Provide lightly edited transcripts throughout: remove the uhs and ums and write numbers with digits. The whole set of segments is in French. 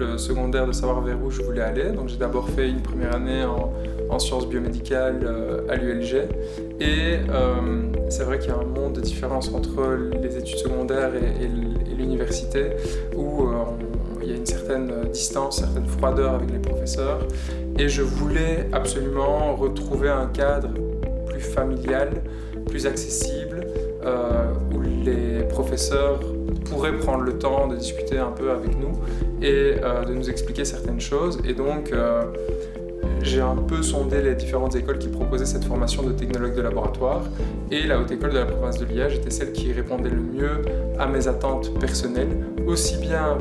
le secondaire de savoir vers où je voulais aller. Donc j'ai d'abord fait une première année en sciences biomédicales à l'ULG. Et c'est vrai qu'il y a un monde de différence entre les études secondaires et l'université où il y a une certaine distance, une certaine froideur avec les professeurs. Et je voulais absolument retrouver un cadre plus familial, plus accessible, où les professeurs pourraient prendre le temps de discuter un peu avec nous et de nous expliquer certaines choses. Et donc, j'ai un peu sondé les différentes écoles qui proposaient cette formation de technologue de laboratoire. Et la Haute École de la province de Liège était celle qui répondait le mieux à mes attentes personnelles, aussi bien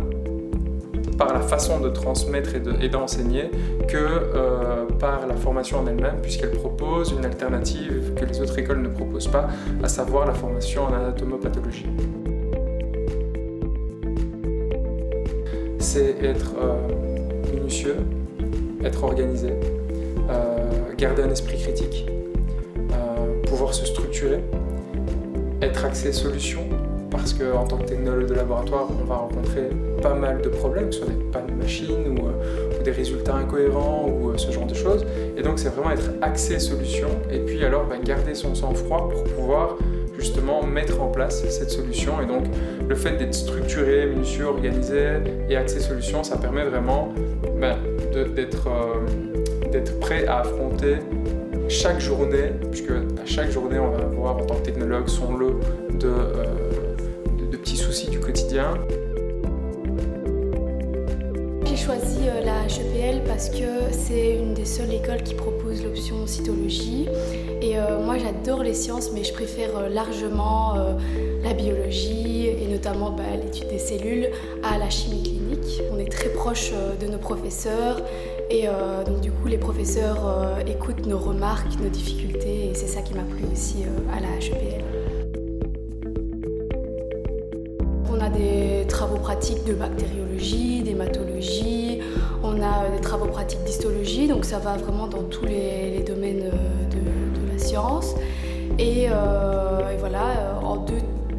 par la façon de transmettre et d'enseigner que par la formation en elle-même, puisqu'elle propose une alternative que les autres écoles ne proposent pas, à savoir la formation en anatomopathologie. C'est être minutieux, être organisé, garder un esprit critique, pouvoir se structurer, être axé solution, parce qu'en tant que technologue de laboratoire, on va rencontrer pas mal de problèmes, que ce soit des pannes de machines ou des résultats incohérents ou ce genre de choses. Et donc c'est vraiment être axé solution et puis alors garder son sang-froid pour pouvoir justement mettre en place cette solution. Et donc le fait d'être structuré, minutieux, organisé et axé solution, ça permet vraiment d'être prêt à affronter chaque journée, puisque à chaque journée on va avoir en tant que technologue son lot de petits soucis du quotidien. J'ai choisi la HEPL parce que c'est une des seules écoles qui propose l'option cytologie. Et moi j'adore les sciences, mais je préfère largement la biologie et notamment l'étude des cellules à la chimie clinique. On est très proche de nos professeurs et donc du coup les professeurs écoutent nos remarques, nos difficultés et c'est ça qui m'a plu aussi à la HEPL. On a des travaux pratiques de bactériologie, d'hématologie, on a des travaux pratiques d'histologie, donc ça va vraiment dans tous les domaines de la science. Et voilà, en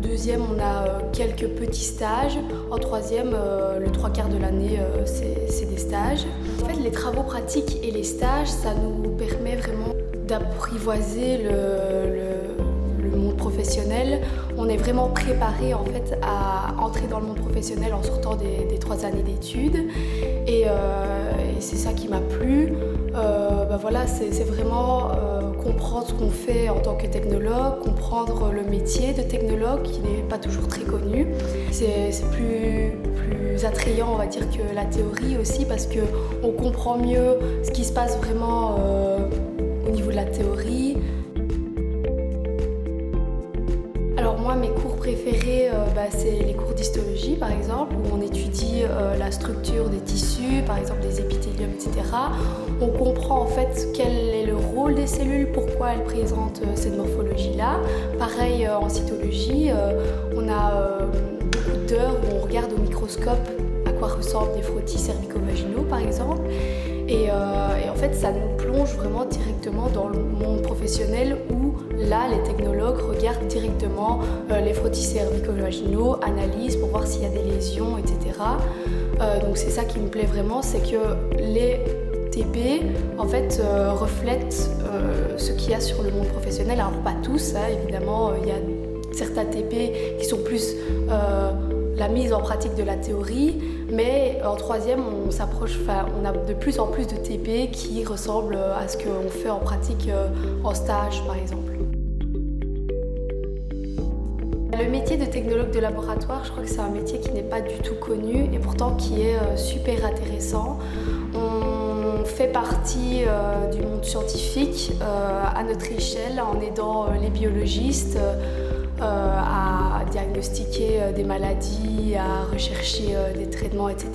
deuxième, on a quelques petits stages. En troisième, le 3/4 de l'année, c'est des stages. En fait, les travaux pratiques et les stages, ça nous permet vraiment d'apprivoiser le monde professionnel. On est vraiment préparé en fait à entrer dans le monde professionnel en sortant des 3 années d'études et c'est ça qui m'a plu. Voilà, c'est vraiment comprendre ce qu'on fait en tant que technologue, comprendre le métier de technologue qui n'est pas toujours très connu. C'est plus attrayant, on va dire, que la théorie aussi parce qu'on comprend mieux ce qui se passe vraiment au niveau de la théorie. Alors moi, mes cours préférés, c'est les cours d'histologie par exemple, où on étudie la structure des tissus, par exemple des épithéliums, etc. On comprend en fait quel est le rôle des cellules, pourquoi elles présentent cette morphologie-là. Pareil en cytologie, on a beaucoup d'heures où on regarde au microscope à quoi ressemblent des frottis cervico-vaginaux par exemple. Et en fait, ça nous plonge vraiment directement dans le monde professionnel où là, les technologues regardent directement les frottis cervico-vaginaux, analysent pour voir s'il y a des lésions, etc. Donc c'est ça qui me plaît vraiment, c'est que les TP en fait reflètent ce qu'il y a sur le monde professionnel. Alors pas tous, évidemment, il y a certains TP qui sont plus la mise en pratique de la théorie, mais en troisième, on a de plus en plus de TP qui ressemblent à ce qu'on fait en pratique en stage, par exemple. Le métier de technologue de laboratoire, je crois que c'est un métier qui n'est pas du tout connu et pourtant qui est super intéressant. On fait partie du monde scientifique à notre échelle en aidant les biologistes à diagnostiquer des maladies, à rechercher des traitements, etc.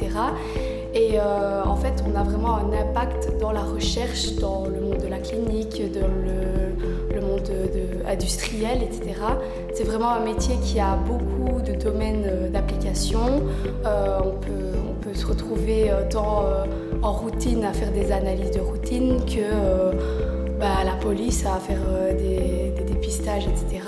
Et en fait, on a vraiment un impact dans la recherche, dans le monde de la clinique, dans le monde industriel, etc. C'est vraiment un métier qui a beaucoup de domaines d'application. On peut se retrouver tant en routine à faire des analyses de routine que à la police à faire des dépistages stages, etc.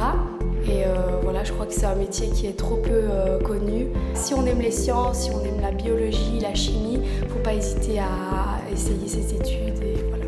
Et voilà, je crois que c'est un métier qui est trop peu connu. Si on aime les sciences, si on aime la biologie, la chimie, il ne faut pas hésiter à essayer ces études. Et voilà.